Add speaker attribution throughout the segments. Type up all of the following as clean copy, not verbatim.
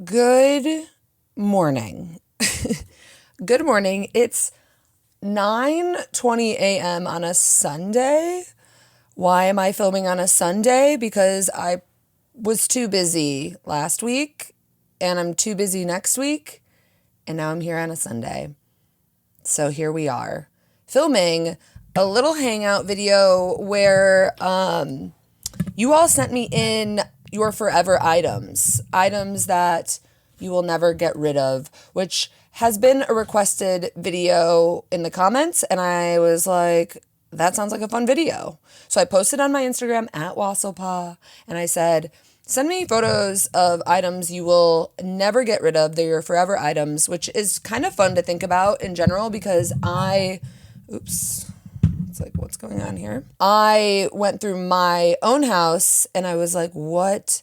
Speaker 1: Good morning. Good morning. It's 9:20 a.m. on a Sunday. Why am I filming on a Sunday? Because I was too busy last week and I'm too busy next week, and now I'm here on a Sunday. So here we are filming a little hangout video where you all sent me in your forever items that you will never get rid of, which has been a requested video in the comments. And I was like, that sounds like a fun video. So I posted on my Instagram at Wasslepaw and I said, send me photos of items you will never get rid of. They're your forever items, which is kind of fun to think about in general because it's like, what's going on here? I went through my own house and I was like, what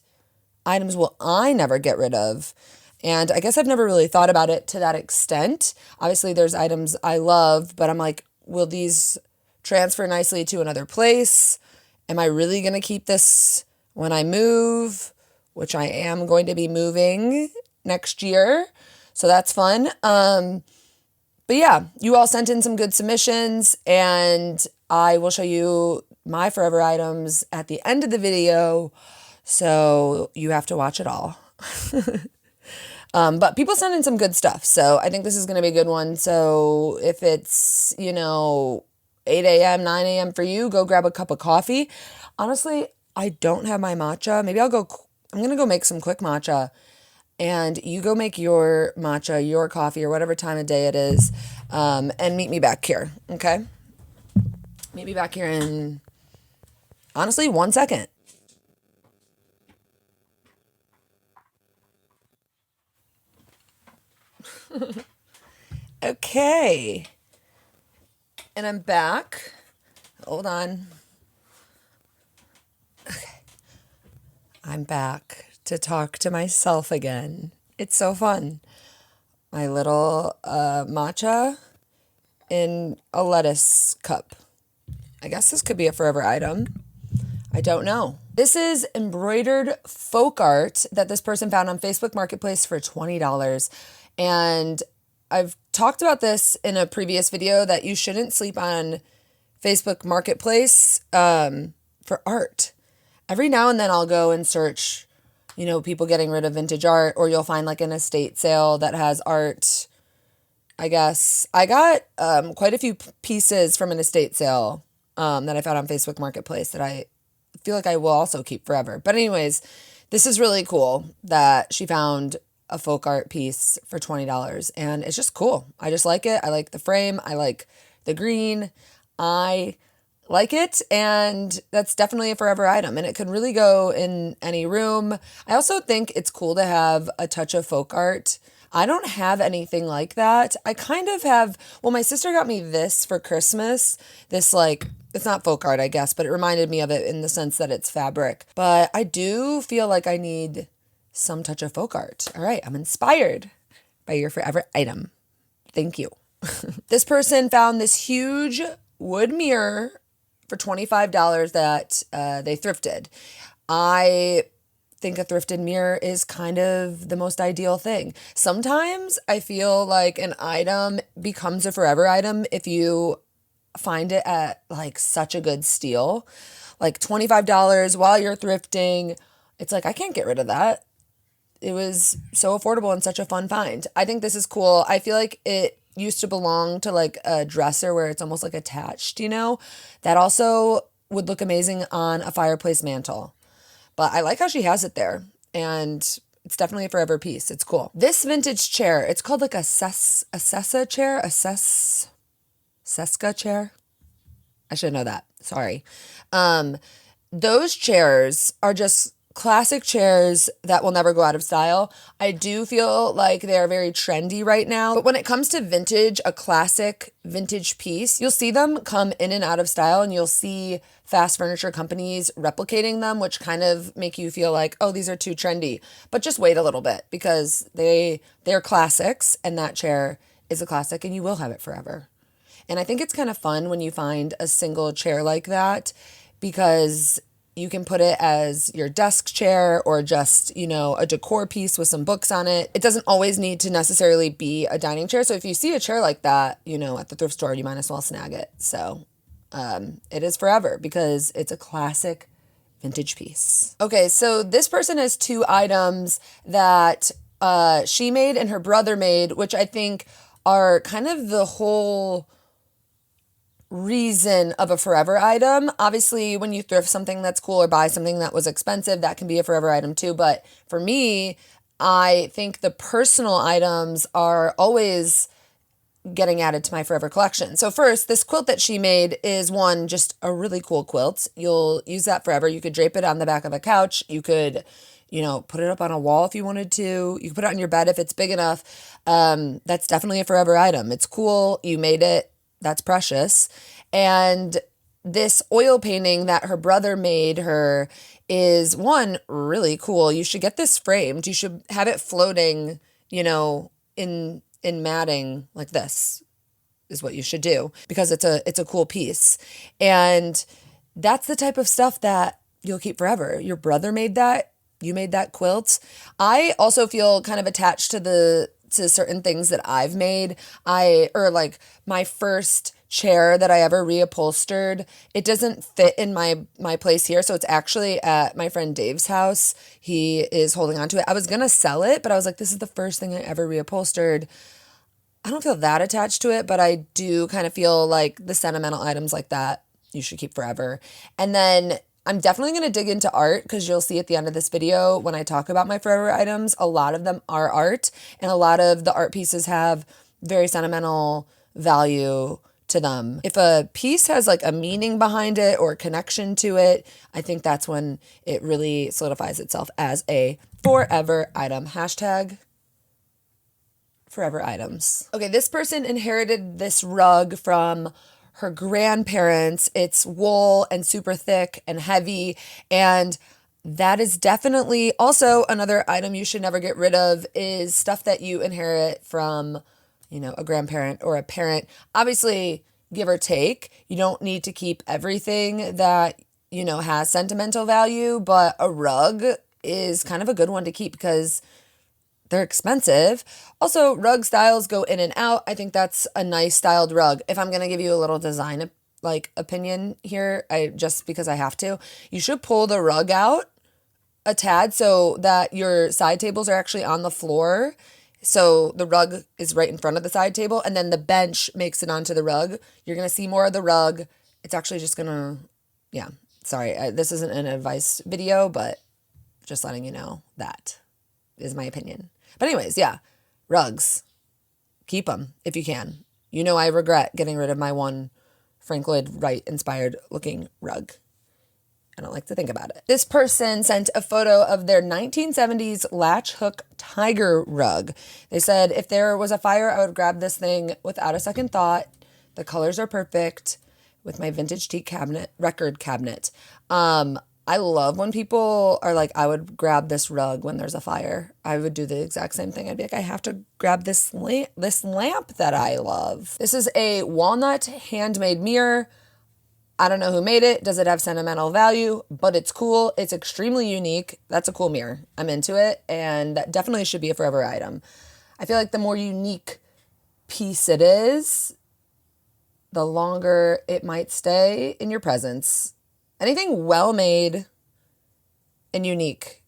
Speaker 1: items will I never get rid of? And I guess I've never really thought about it to that extent. Obviously, there's items I love, but I'm like, will these transfer nicely to another place? Am I really going to keep this when I move? Which I am going to be moving next year. So that's fun. But yeah, you all sent in some good submissions, and I will show you my forever items at the end of the video. So you have to watch it all. But people sent in some good stuff. So I think this is going to be a good one. So if it's, 8 a.m., 9 a.m. for you, go grab a cup of coffee. Honestly, I don't have my matcha. Maybe I'm going to go make some quick matcha. And you go make your matcha, your coffee, or whatever time of day it is, and meet me back here, okay? Meet me back here in, honestly, 1 second. Okay. And I'm back. Hold on. Okay. I'm back to talk to myself again. It's so fun. My little matcha in a lettuce cup. I guess this could be a forever item. I don't know. This is embroidered folk art that this person found on Facebook Marketplace for $20. And I've talked about this in a previous video that you shouldn't sleep on Facebook Marketplace for art. Every now and then I'll go and search, people getting rid of vintage art, or you'll find like an estate sale that has art. I guess I got quite a few pieces from an estate sale that I found on Facebook Marketplace that I feel like I will also keep forever. But anyways, this is really cool that she found a folk art piece for $20, and it's just cool. I just like it. I like the frame. I like the green. I like it, and that's definitely a forever item, and it could really go in any room. I also think it's cool to have a touch of folk art. I don't have anything like that. I kind of have, my sister got me this for Christmas. This, it's not folk art, I guess, but it reminded me of it in the sense that it's fabric. But I do feel like I need some touch of folk art. All right, I'm inspired by your forever item. Thank you. This person found this huge wood mirror for $25 that they thrifted. I think a thrifted mirror is kind of the most ideal thing. Sometimes I feel like an item becomes a forever item if you find it at such a good steal. Like $25 while you're thrifting. It's like, I can't get rid of that. It was so affordable and such a fun find. I think this is cool. I feel like it used to belong to a dresser where it's almost attached, That also would look amazing on a fireplace mantle. But I like how she has it there, and it's definitely a forever piece. It's cool. This vintage chair, it's called a Sessa chair, Seska chair. I should know that. Sorry. Those chairs are just classic chairs that will never go out of style. I do feel like they're very trendy right now. But when it comes to vintage, a classic vintage piece, you'll see them come in and out of style, and you'll see fast furniture companies replicating them, which kind of make you feel like, oh, these are too trendy. But just wait a little bit, because they're classics, and that chair is a classic, and you will have it forever. And I think it's kind of fun when you find a single chair like that, because You can put it as your desk chair or just, a decor piece with some books on it. It doesn't always need to necessarily be a dining chair. So if you see a chair like that, at the thrift store, you might as well snag it. So it is forever because it's a classic vintage piece. Okay, so this person has 2 items that she made and her brother made, which I think are kind of the whole reason of a forever item. Obviously, when you thrift something that's cool or buy something that was expensive, that can be a forever item too. But for me, I think the personal items are always getting added to my forever collection. So first, this quilt that she made is just a really cool quilt. You'll use that forever. You could drape it on the back of a couch. You could, put it up on a wall if you wanted to. You could put it on your bed if it's big enough. That's definitely a forever item. It's cool. You made it. That's precious. And this oil painting that her brother made her is really cool. You should get this framed. You should have it floating, in matting like this is what you should do because it's a cool piece. And that's the type of stuff that you'll keep forever. Your brother made that. You made that quilt. I also feel kind of attached to certain things that I've made. My first chair that I ever reupholstered, it doesn't fit in my place here. So it's actually at my friend Dave's house. He is holding on to it. I was going to sell it, but I was like, this is the first thing I ever reupholstered. I don't feel that attached to it, but I do kind of feel like the sentimental items like that you should keep forever. And then I'm definitely going to dig into art because you'll see at the end of this video when I talk about my forever items, a lot of them are art and a lot of the art pieces have very sentimental value to them. If a piece has like a meaning behind it or a connection to it, I think that's when it really solidifies itself as a forever item. Hashtag forever items. Okay, this person inherited this rug from her grandparents. It's wool and super thick and heavy. And that is definitely also another item you should never get rid of is stuff that you inherit from, a grandparent or a parent. Obviously, give or take, you don't need to keep everything that, has sentimental value, but a rug is kind of a good one to keep because they're expensive. Also, rug styles go in and out. I think that's a nice styled rug. If I'm going to give you a little design opinion here, just because I have to, you should pull the rug out a tad so that your side tables are actually on the floor. So the rug is right in front of the side table and then the bench makes it onto the rug. You're going to see more of the rug. It's actually just going to, sorry, this isn't an advice video, but just letting you know that is my opinion. But anyways, rugs, keep them if you can. I regret getting rid of my one Frank Lloyd Wright inspired looking rug. I don't like to think about it. This person sent a photo of their 1970s latch hook tiger rug. They said, if there was a fire, I would grab this thing without a second thought. The colors are perfect with my vintage teak record cabinet. I love when people are like, I would grab this rug when there's a fire. I would do the exact same thing. I'd be like, I have to grab this lamp that I love. This is a walnut handmade mirror. I don't know who made it. Does it have sentimental value? But it's cool. It's extremely unique. That's a cool mirror. I'm into it. And that definitely should be a forever item. I feel like the more unique piece it is, the longer it might stay in your presence. Anything well made and unique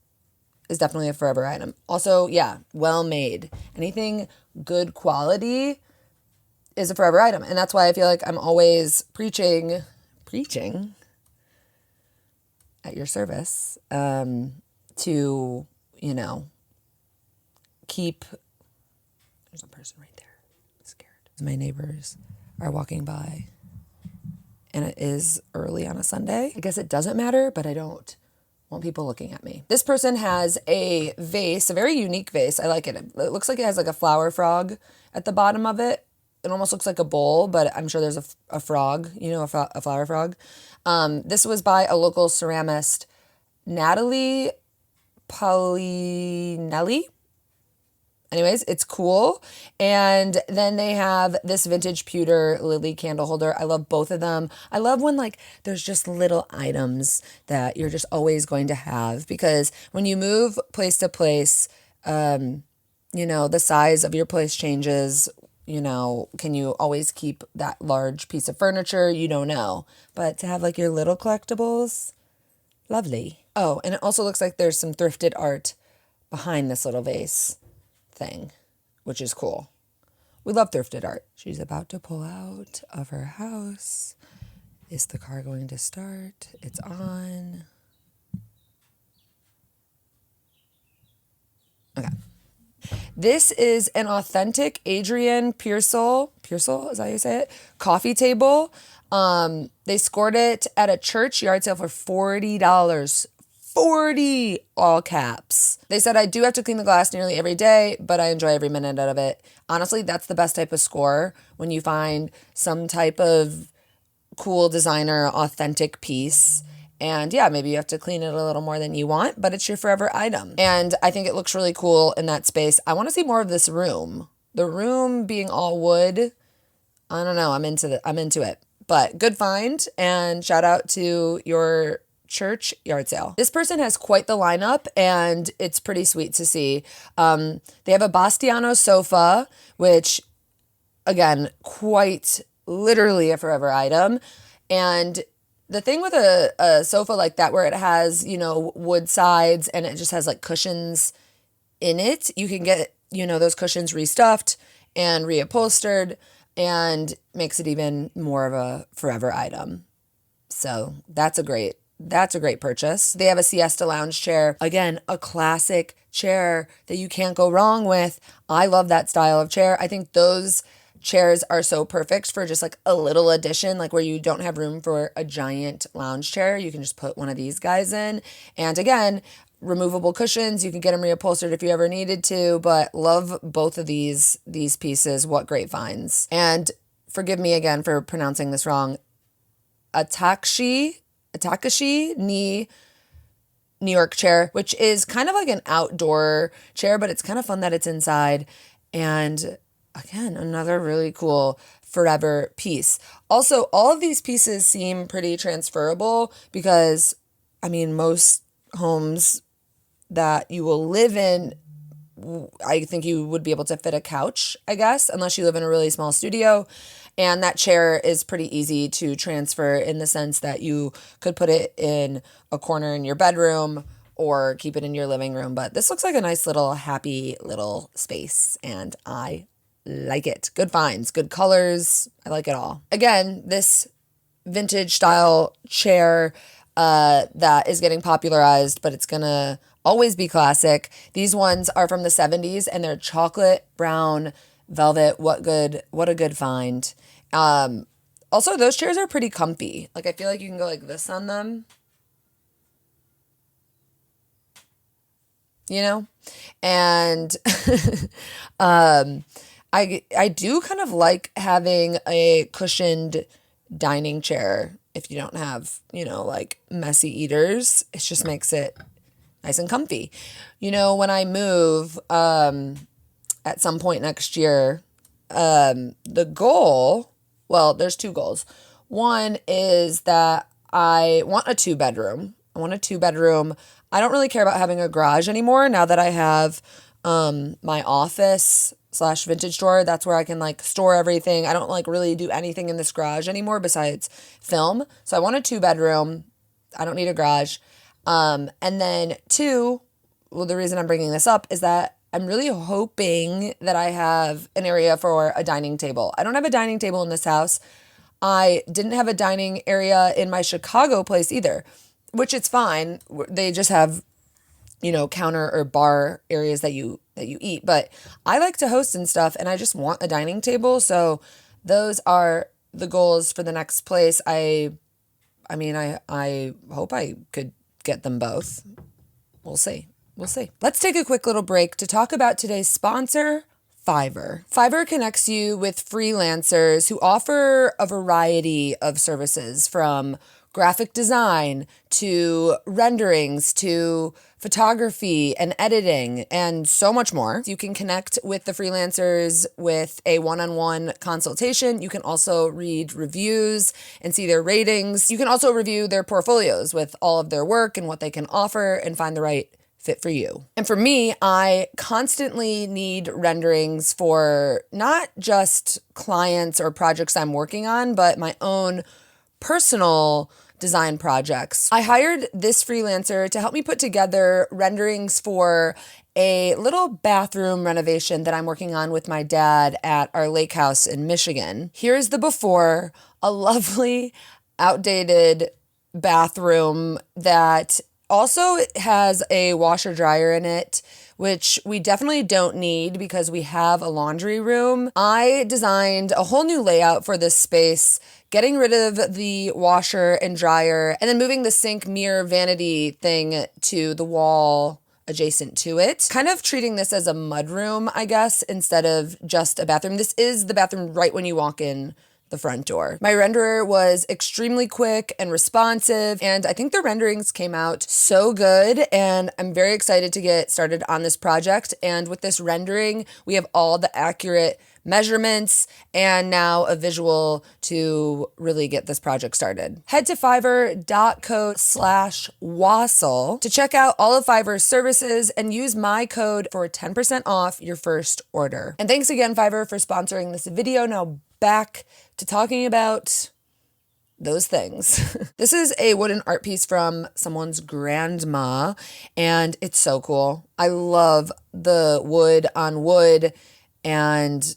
Speaker 1: is definitely a forever item. Also, well made. Anything good quality is a forever item. And that's why I feel like I'm always preaching at your service to, keep. There's a person right there. I'm scared. My neighbors are walking by. And it is early on a Sunday. I guess it doesn't matter, but I don't want people looking at me. This person has a vase, a very unique vase. I like it. It looks like it has like a flower frog at the bottom of it. It almost looks like a bowl, but I'm sure there's a frog, a flower frog. This was by a local ceramist, Natalie Paulinelli. Anyways, it's cool. And then they have this vintage pewter lily candle holder. I love both of them. I love when like there's just little items that you're just always going to have, because when you move place to place, the size of your place changes. Can you always keep that large piece of furniture? You don't know. But to have like your little collectibles, lovely. Oh, and it also looks like there's some thrifted art behind this little vase thing, which is cool. We love thrifted art. She's about to pull out of her house. Is the car going to start? It's on. Okay. This is an authentic Adrian Pearsall, is that how you say it? Coffee table. They scored it at a church yard sale for $40. 40, all caps. They said, I do have to clean the glass nearly every day, but I enjoy every minute out of it. Honestly, that's the best type of score, when you find some type of cool designer, authentic piece. And yeah, maybe you have to clean it a little more than you want, but it's your forever item. And I think it looks really cool in that space. I want to see more of this room. The room being all wood, I don't know. I'm into it. But good find, and shout out to your church yard sale. This person has quite the lineup, and it's pretty sweet to see. They have a Bastiano sofa, which, again, quite literally a forever item. And the thing with a sofa like that, where it has, wood sides and it just has like cushions in it, you can get, those cushions restuffed and reupholstered, and makes it even more of a forever item. So that's a great purchase. They have a siesta lounge chair. Again, a classic chair that you can't go wrong with. I love that style of chair. I think those chairs are so perfect for just like a little addition, like where you don't have room for a giant lounge chair. You can just put one of these guys in. And again, removable cushions. You can get them reupholstered if you ever needed to, but love both of these pieces. What great finds. And forgive me again for pronouncing this wrong. Atakashi New York chair, which is kind of like an outdoor chair, but it's kind of fun that it's inside. And again, another really cool forever piece. Also, all of these pieces seem pretty transferable, because, most homes that you will live in, I think you would be able to fit a couch, I guess, unless you live in a really small studio. And that chair is pretty easy to transfer, in the sense that you could put it in a corner in your bedroom or keep it in your living room. But this looks like a nice little happy little space, and I like it. Good finds, good colors. I like it all. Again, this vintage style chair that is getting popularized, but it's gonna always be classic. These ones are from the 70s, and they're chocolate brown velvet. What a good find. Also, those chairs are pretty comfy. Like, I feel like you can go like this on them, and I do kind of like having a cushioned dining chair if you don't have, like messy eaters. It just makes it nice and comfy. When I move at some point next year, the goal, well, there's two goals. One is that I want a two-bedroom. I don't really care about having a garage anymore, now that I have my office / vintage drawer. That's where I can like store everything. I don't like really do anything in this garage anymore besides film. So I want a 2-bedroom. I don't need a garage. And then 2, well, the reason I'm bringing this up is that I'm really hoping that I have an area for a dining table. I don't have a dining table in this house. I didn't have a dining area in my Chicago place either, which it's fine. They just have, counter or bar areas that you eat. But I like to host and stuff, and I just want a dining table. So those are the goals for the next place. I hope I could get them both. We'll see. Let's take a quick little break to talk about today's sponsor, Fiverr. Fiverr connects you with freelancers who offer a variety of services, from graphic design to renderings to photography and editing, and so much more. You can connect with the freelancers with a one-on-one consultation. You can also read reviews and see their ratings. You can also review their portfolios with all of their work and what they can offer and find the right fit for you. And for me, I constantly need renderings for not just clients or projects I'm working on, but my own personal design projects. I hired this freelancer to help me put together renderings for a little bathroom renovation that I'm working on with my dad at our lake house in Michigan. Here's the before, a lovely, outdated bathroom that also has a washer dryer in it, which we definitely don't need because we have a laundry room. I designed a whole new layout for this space, getting rid of the washer and dryer, and then moving the sink mirror vanity thing to the wall adjacent to it. Kind of treating this as a mudroom, I guess, instead of just a bathroom. This is the bathroom right when you walk in the front door. My renderer was extremely quick and responsive, and I think the renderings came out so good, and I'm very excited to get started on this project. And with this rendering, we have all the accurate measurements and now a visual to really get this project started. Head to fiverr.co/wassail to check out all of Fiverr's services and use my code for 10% off your first order. And thanks again, Fiverr, for sponsoring this video. Now back to talking about those things. This is a wooden art piece from someone's grandma, and it's so cool. I love the wood on wood, and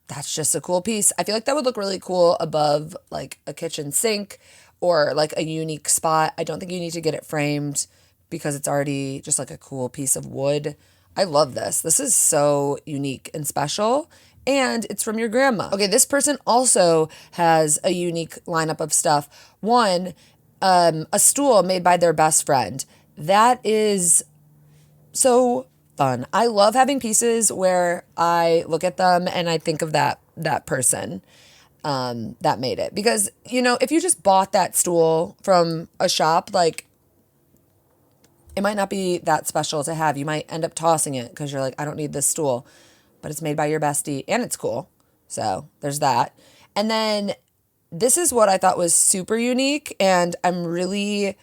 Speaker 1: that's just a cool piece. I feel like that would look really cool above like a kitchen sink or like a unique spot. I don't think you need to get it framed because it's already just like a cool piece of wood. I love this. This is so unique and special. And it's from your grandma. Okay, this person also has a unique lineup of stuff. One, a stool made by their best friend. That is so fun. I love having pieces where I look at them and I think of that person that made it. Because, you know, if you just bought that stool from a shop, like, it might not be that special to have. You might end up tossing it because you're like, I don't need this stool. But it's made by your bestie and it's cool. So there's that. And then this is what I thought was super unique, and I'm really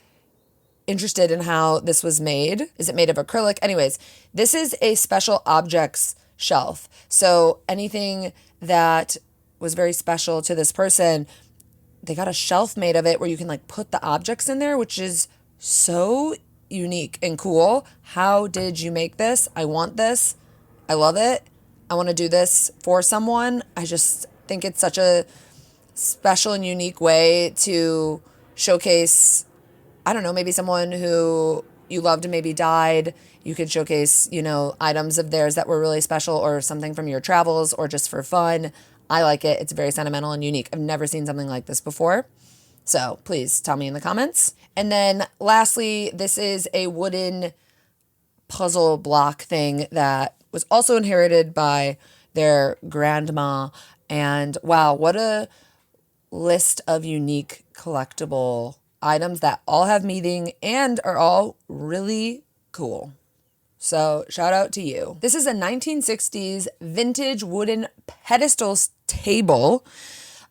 Speaker 1: interested in how this was made. Is it made of acrylic? Anyways, this is a special objects shelf. So anything that was very special to this person, they got a shelf made of it where you can like put the objects in there, which is so unique and cool. How did you make this? I want this. I love it. I want to do this for someone. I just think it's such a special and unique way to showcase, I don't know, maybe someone who you loved and maybe died. You could showcase, you know, items of theirs that were really special or something from your travels or just for fun. I like it. It's very sentimental and unique. I've never seen something like this before. So please tell me in the comments. And then lastly, this is a wooden puzzle block thing that was also inherited by their grandma. And wow, what a list of unique collectible items that all have meaning and are all really cool. So shout out to you. This is a 1960s vintage wooden pedestal table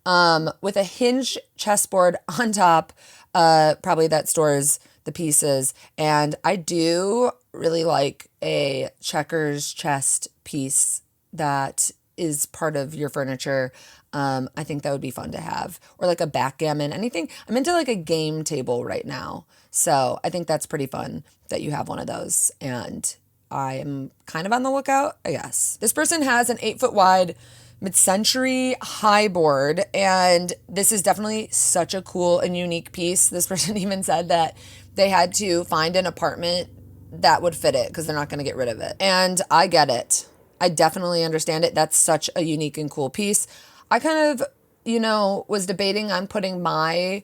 Speaker 1: with a hinged chessboard on top, probably that stores the pieces. And I do really like a checkers chest piece that is part of your furniture. I think that would be fun to have, or like a backgammon, anything. I'm into like a game table right now. So I think that's pretty fun that you have one of those, and I am kind of on the lookout, I guess. This person has an 8-foot wide mid-century high board, and this is definitely such a cool and unique piece. This person even said that they had to find an apartment that would fit it because they're not going to get rid of it. And I get it. I definitely understand it. That's such a unique and cool piece. I kind of, you know, was debating on putting my,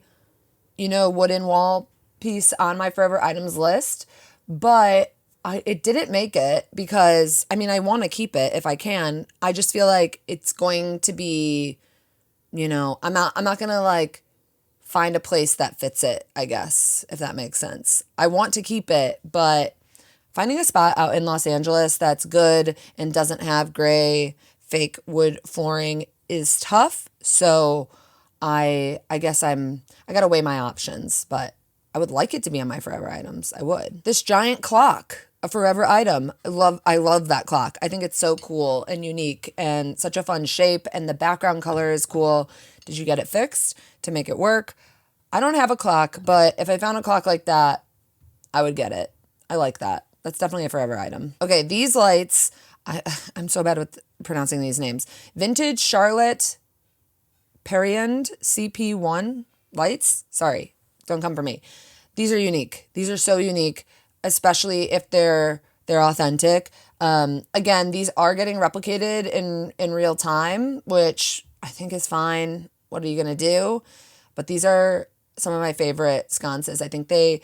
Speaker 1: you know, wooden wall piece on my forever items list, but it didn't make it because, I mean, I want to keep it if I can. I just feel like it's going to be, you know, I'm not going to like find a place that fits it, I guess, if that makes sense. I want to keep it, but Finding a spot out in Los Angeles that's good and doesn't have gray fake wood flooring is tough. So I guess I gotta weigh my options, but I would like it to be on my forever items. I would. This giant clock, a forever item. I love that clock. I think it's so cool and unique and such a fun shape, and the background color is cool. Did you get it fixed to make it work? I don't have a clock, but if I found a clock like that, I would get it. I like that. That's definitely a forever item. Okay, these lights, I'm so bad with pronouncing these names. Vintage Charlotte Periand CP1 lights. Sorry, don't come for me. These are unique. These are so unique, especially if they're authentic. Again, these are getting replicated in real time, which I think is fine. What are you gonna do? But these are some of my favorite sconces. I think they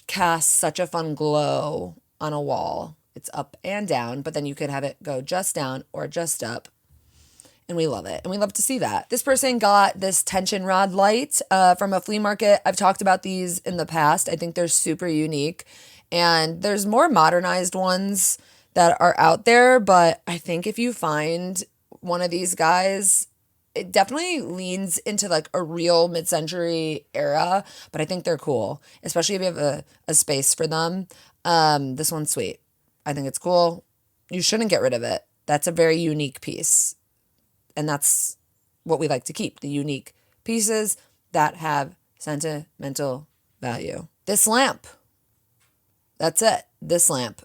Speaker 1: cast such a fun glow on a wall. It's up and down, but then you could have it go just down or just up. And we love it. And we love to see that. This person got this tension rod light from a flea market. I've talked about these in the past. I think they're super unique. And there's more modernized ones that are out there. But I think if you find one of these guys, it definitely leans into like a real mid-century era. But I think they're cool, especially if you have a space for them. This one's sweet. I think it's cool. You shouldn't get rid of it. That's a very unique piece. And that's what we like to keep, the unique pieces that have sentimental value. This lamp, that's it, this lamp.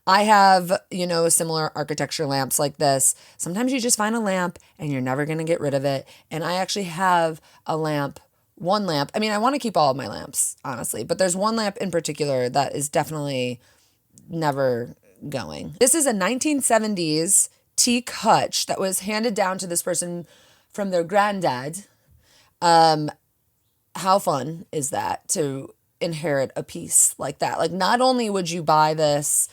Speaker 1: I have, similar architecture lamps like this. Sometimes you just find a lamp and you're never going to get rid of it. And I actually have one lamp. I mean, I want to keep all of my lamps, honestly, but there's one lamp in particular that is definitely never going. This is a 1970s teak hutch that was handed down to this person from their granddad. How fun is that to inherit a piece like that? Like, not only would you buy this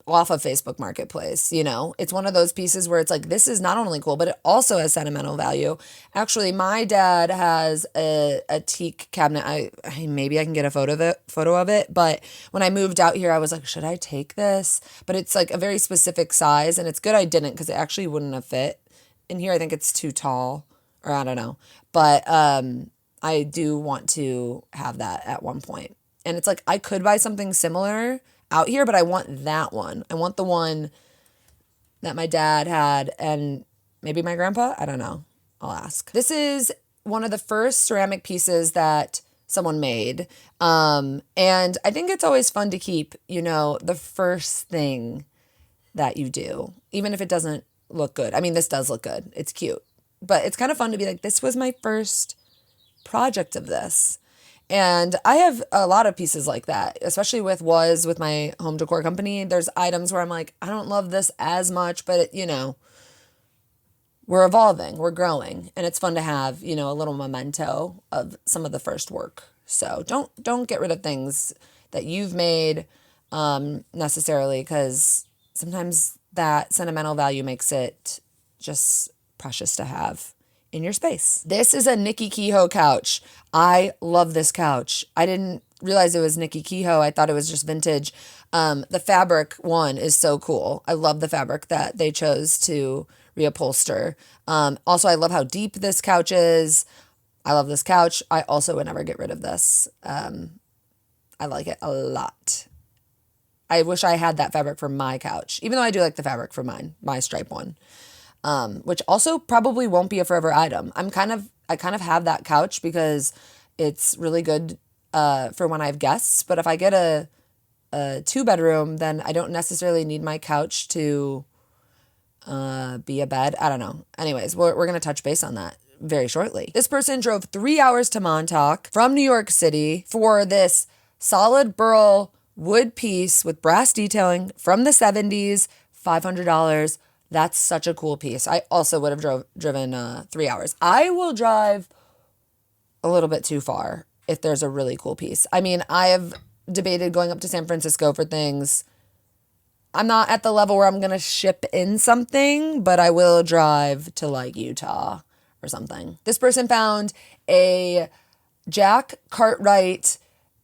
Speaker 1: off of Facebook Marketplace, it's one of those pieces where it's like, this is not only cool, but it also has sentimental value. Actually, my dad has a teak cabinet. Maybe I can get a photo of it. But when I moved out here, I was like, should I take this? But it's like a very specific size, and it's good I didn't, because it actually wouldn't have fit in here. I think it's too tall, or I don't know. But I do want to have that at one point. And it's like, I could buy something similar out here, but I want that one. I want the one that my dad had, and maybe my grandpa. I don't know. I'll ask. This is one of the first ceramic pieces that someone made. And I think it's always fun to keep, the first thing that you do, even if it doesn't look good. I mean, this does look good. It's cute, but it's kind of fun to be like, this was my first project of this. And I have a lot of pieces like that, especially with my home decor company. There's items where I'm like, I don't love this as much, but we're evolving, we're growing, and it's fun to have, a little memento of some of the first work. So don't get rid of things that you've made necessarily, because sometimes that sentimental value makes it just precious to have in your space. This is a Nikki Kehoe couch. I love this couch. I didn't realize it was Nikki Kehoe. I thought it was just vintage. The fabric one is so cool. I love the fabric that they chose to reupholster. Also, I love how deep this couch is. I love this couch. I also would never get rid of this. I like it a lot. I wish I had that fabric for my couch, even though I do like the fabric for my stripe one. Which also probably won't be a forever item. I kind of have that couch because it's really good for when I have guests. But if I get a 2-bedroom, then I don't necessarily need my couch to be a bed. I don't know. Anyways, we're going to touch base on that very shortly. This person drove 3 hours to Montauk from New York City for this solid burl wood piece with brass detailing from the 70s, $500. That's such a cool piece. I also would have driven 3 hours. I will drive a little bit too far if there's a really cool piece. I mean, I have debated going up to San Francisco for things. I'm not at the level where I'm going to ship in something, but I will drive to like Utah or something. This person found a Jack Cartwright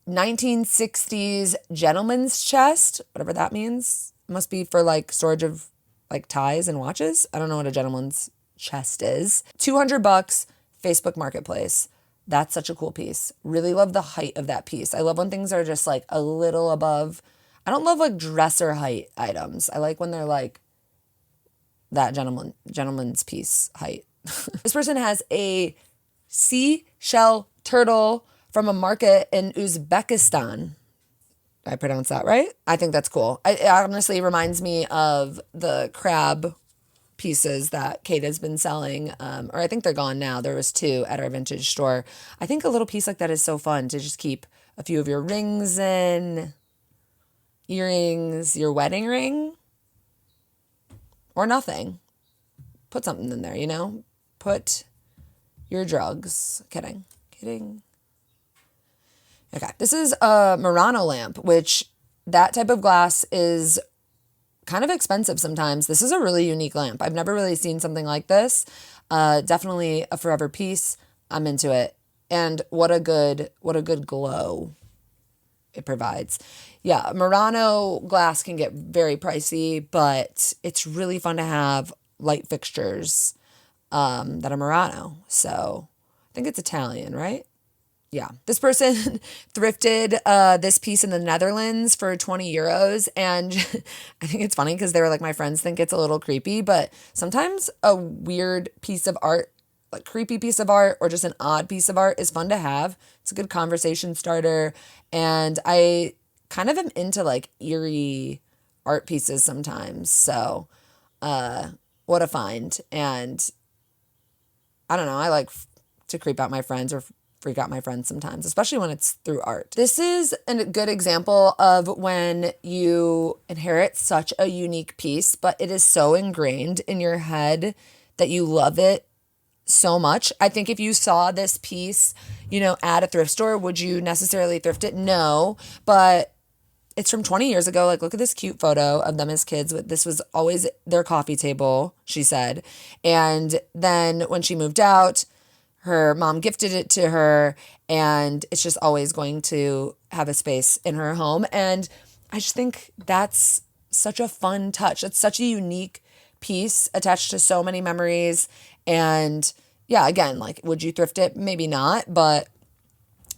Speaker 1: 1960s gentleman's chest, whatever that means. It must be for like storage of like ties and watches. I don't know what a gentleman's chest is. $200, Facebook Marketplace. That's such a cool piece. Really love the height of that piece. I love when things are just like a little above. I don't love like dresser height items. I like when they're like that gentleman's piece height. This person has a seashell turtle from a market in Uzbekistan. Did I pronounce that right? I think that's cool. It honestly reminds me of the crab pieces that Kate has been selling, or I think they're gone now. There was 2 at our vintage store. I think a little piece like that is so fun to just keep a few of your rings in, earrings, your wedding ring, or nothing. Put something in there, you know? Put your drugs. Kidding. Okay, this is a Murano lamp, which that type of glass is kind of expensive sometimes. This is a really unique lamp. I've never really seen something like this. Definitely a forever piece. I'm into it. And what a good glow it provides. Yeah, Murano glass can get very pricey, but it's really fun to have light fixtures that are Murano. So I think it's Italian, right? Yeah. This person thrifted this piece in the Netherlands for 20 euros. And I think it's funny because they were like, my friends think it's a little creepy, but sometimes a weird piece of art, like creepy piece of art or just an odd piece of art is fun to have. It's a good conversation starter. And I kind of am into like eerie art pieces sometimes. So what a find. And I don't know, I like to creep out my friends or freak out my friends sometimes, especially when it's through art. This is a good example of when you inherit such a unique piece, but it is so ingrained in your head that you love it so much. I think if you saw this piece, you know, at a thrift store, would you necessarily thrift it? No, but it's from 20 years ago. Like, look at this cute photo of them as kids. This was always their coffee table, she said. And then when she moved out, her mom gifted it to her, and it's just always going to have a space in her home. And I just think that's such a fun touch. It's such a unique piece attached to so many memories. And yeah, again, like, would you thrift it? Maybe not, but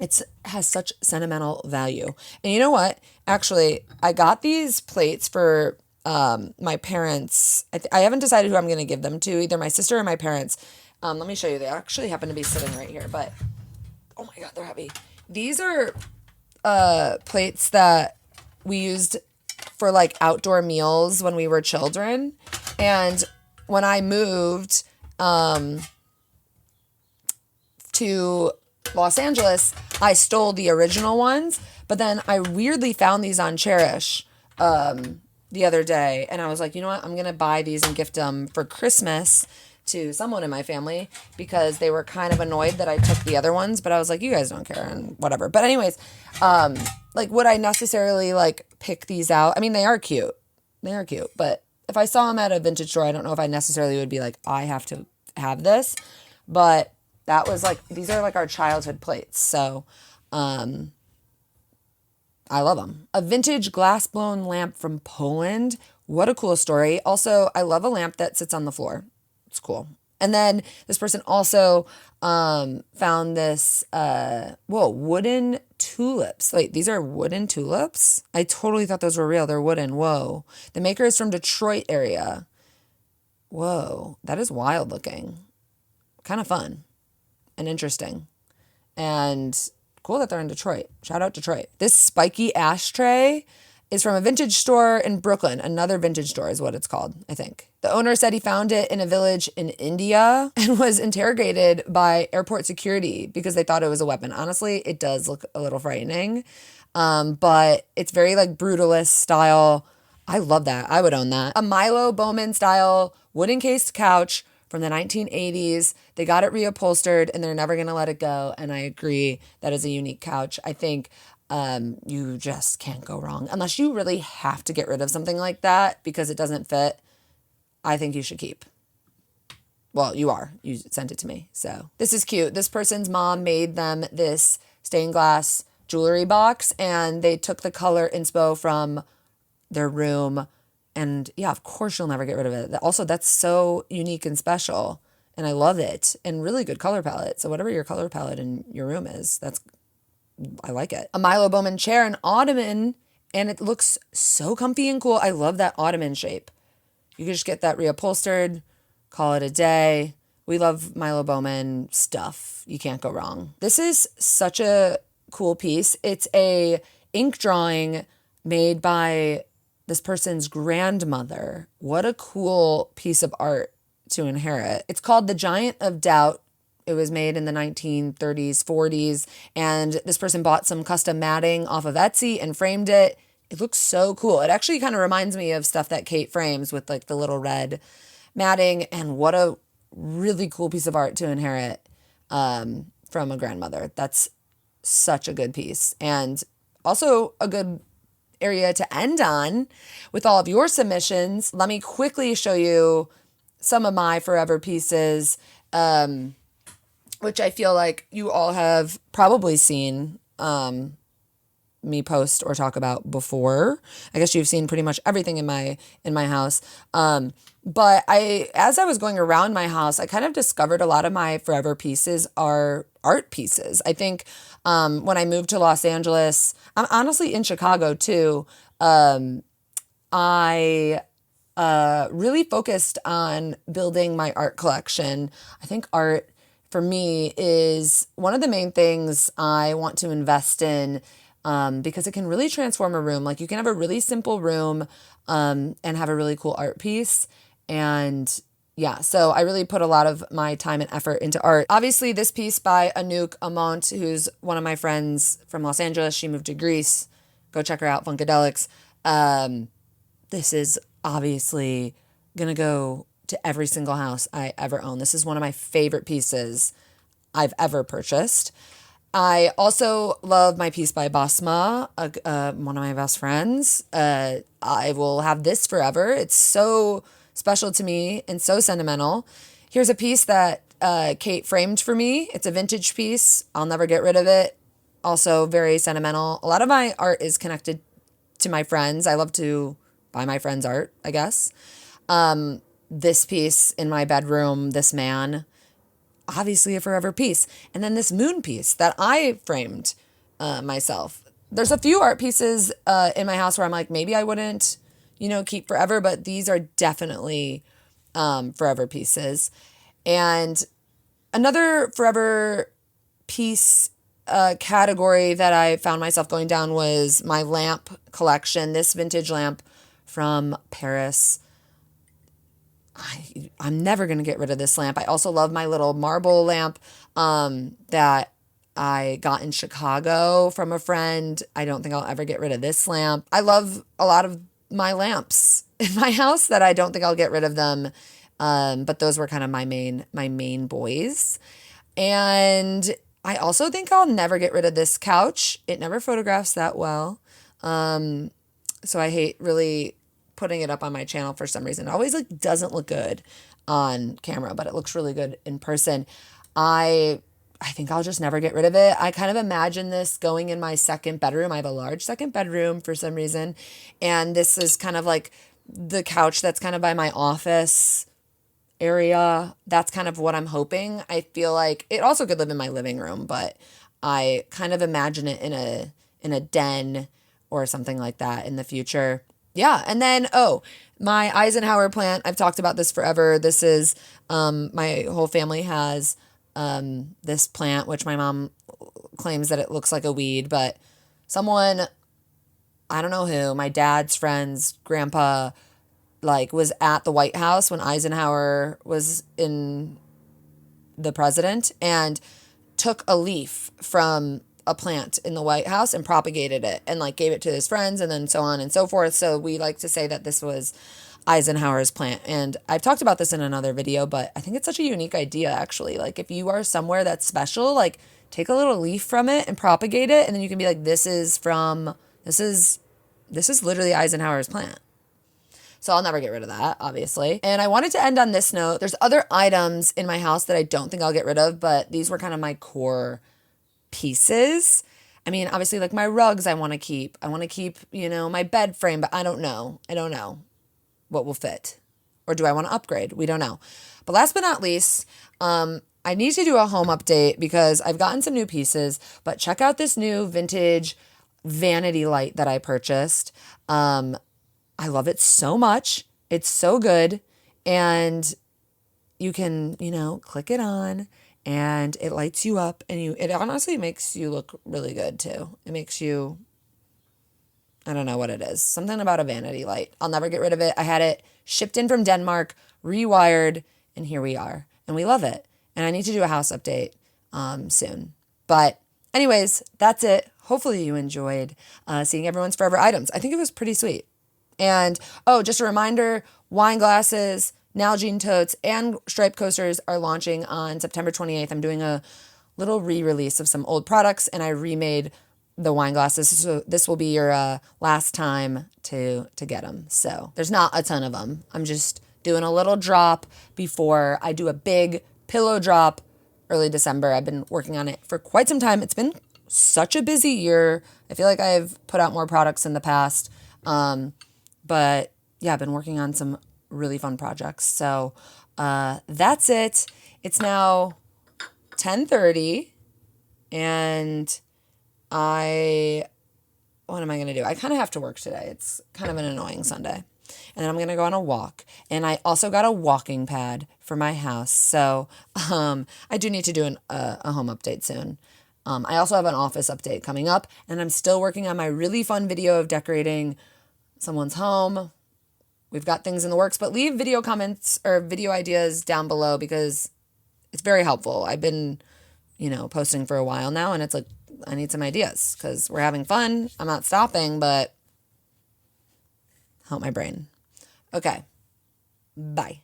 Speaker 1: it has such sentimental value. And you know what? Actually, I got these plates for my parents. I haven't decided who I'm going to give them to, either my sister or my parents. Let me show you. They actually happen to be sitting right here, but oh my God, they're heavy. These are plates that we used for like outdoor meals when we were children. And when I moved to Los Angeles, I stole the original ones, but then I weirdly found these on Cherish the other day. And I was like, you know what? I'm going to buy these and gift them for Christmas to someone in my family because they were kind of annoyed that I took the other ones, but I was like, you guys don't care and whatever. But anyways, like, would I necessarily like pick these out? I mean, they are cute. But if I saw them at a vintage store, I don't know if I necessarily would be like, I have to have this. But that was like, these are like our childhood plates. So, I love them. A vintage glass blown lamp from Poland. What a cool story. Also, I love a lamp that sits on the floor. It's cool. And then this person also found this, wooden tulips. Wait, these are wooden tulips? I totally thought those were real. They're wooden. Whoa. The maker is from Detroit area. Whoa. That is wild looking. Kind of fun and interesting. And cool that they're in Detroit. Shout out Detroit. This spiky ashtray is from a vintage store in Brooklyn. Another vintage store is what it's called, I think. The owner said he found it in a village in India and was interrogated by airport security because they thought it was a weapon. Honestly, it does look a little frightening, but it's very like brutalist style. I love that. I would own that. A Milo Bowman style wooden cased couch from the 1980s. They got it reupholstered and they're never going to let it go. And I agree, that is a unique couch. I think you just can't go wrong unless you really have to get rid of something like that because it doesn't fit. I think you should keep. Well, you sent it to me. So this is cute. This person's mom made them this stained glass jewelry box, and they took the color inspo from their room. And yeah, of course you'll never get rid of it. Also, that's so unique and special, and I love it. And really good color palette. So whatever your color palette in your room is, I like it. A Milo Bowman chair, an ottoman, and it looks so comfy and cool. I love that ottoman shape. You can just get that reupholstered, call it a day. We love Milo Bowman stuff. You can't go wrong. This is such a cool piece. It's a ink drawing made by this person's grandmother. What a cool piece of art to inherit. It's called The Giant of Doubt. It was made in the 1930s, 40s, and this person bought some custom matting off of Etsy and framed it. It looks so cool. It actually kind of reminds me of stuff that Kate frames with like the little red matting, and what a really cool piece of art to inherit from a grandmother. That's such a good piece, and also a good area to end on with all of your submissions. Let me quickly show you some of my forever pieces, which I feel like you all have probably seen me post or talk about before. I guess you've seen pretty much everything in my house. But as I was going around my house, I kind of discovered a lot of my forever pieces are art pieces. I think when I moved to Los Angeles, I'm honestly in Chicago too. I really focused on building my art collection. I think art for me is one of the main things I want to invest in, because it can really transform a room. Like you can have a really simple room and have a really cool art piece. And yeah, so I really put a lot of my time and effort into art. Obviously, this piece by Anouk Amont, who's one of my friends from Los Angeles. She moved to Greece. Go check her out, Funkadelics. This is obviously going to go to every single house I ever own. This is one of my favorite pieces I've ever purchased. I also love my piece by Basma, one of my best friends. I will have this forever. It's so special to me and so sentimental. Here's a piece that Kate framed for me. It's a vintage piece. I'll never get rid of it. Also very sentimental. A lot of my art is connected to my friends. I love to buy my friends' art, I guess. This piece in my bedroom, this man, obviously a forever piece. And then this moon piece that I framed myself. There's a few art pieces in my house where I'm like, maybe I wouldn't, keep forever, but these are definitely forever pieces. And another forever piece category that I found myself going down was my lamp collection. This vintage lamp from Paris. I'm never going to get rid of this lamp. I also love my little marble lamp that I got in Chicago from a friend. I don't think I'll ever get rid of this lamp. I love a lot of my lamps in my house that I don't think I'll get rid of them. But those were kind of my main boys. And I also think I'll never get rid of this couch. It never photographs that well. So I hate really putting it up on my channel for some reason. It always doesn't look good on camera, but it looks really good in person. I think I'll just never get rid of it. I kind of imagine this going in my second bedroom. I have a large second bedroom for some reason. And this is kind of like the couch that's kind of by my office area. That's kind of what I'm hoping. I feel like it also could live in my living room, but I kind of imagine it in a den or something like that in the future. Yeah. And then, my Eisenhower plant. I've talked about this forever. This is, my whole family has, this plant, which my mom claims that it looks like a weed, but someone, I don't know who, my dad's friend's grandpa, was at the White House when Eisenhower was in the president and took a leaf from a plant in the White House and propagated it and gave it to his friends and then so on and so forth. So we like to say that this was Eisenhower's plant. And I've talked about this in another video, but I think it's such a unique idea actually. If you are somewhere that's special, take a little leaf from it and propagate it. And then you can be like, this is literally Eisenhower's plant. So I'll never get rid of that, obviously. And I wanted to end on this note. There's other items in my house that I don't think I'll get rid of, but these were kind of my core pieces. I mean, obviously, like my rugs, I want to keep. I want to keep, my bed frame, but I don't know. I don't know what will fit. Or do I want to upgrade? We don't know. But last but not least, I need to do a home update because I've gotten some new pieces, but check out this new vintage vanity light that I purchased. I love it so much. It's so good. And you can, click it on and it lights you up and it honestly makes you look really good too. It makes you, I don't know what it is. Something about a vanity light. I'll never get rid of it. I had it shipped in from Denmark, rewired, and here we are. And we love it. And I need to do a house update soon. But anyways, that's it. Hopefully you enjoyed seeing everyone's forever items. I think it was pretty sweet. And, just a reminder, wine glasses, Nalgene totes, and striped coasters are launching on September 28th. I'm doing a little re-release of some old products, and I remade the wine glasses. So this will be your last time to get them. So there's not a ton of them. I'm just doing a little drop before I do a big pillow drop early December. I've been working on it for quite some time. It's been such a busy year. I feel like I've put out more products in the past. But yeah, I've been working on some really fun projects. So that's it. It's now 10:30 and what am I going to do? I kind of have to work today. It's kind of an annoying Sunday. And then I'm going to go on a walk. And I also got a walking pad for my house. So I do need to do a home update soon. I also have an office update coming up. And I'm still working on my really fun video of decorating someone's home. We've got things in the works, but leave video comments or video ideas down below because it's very helpful. I've been, posting for a while now, and it's like, I need some ideas because we're having fun. I'm not stopping, but help my brain. Okay. Bye.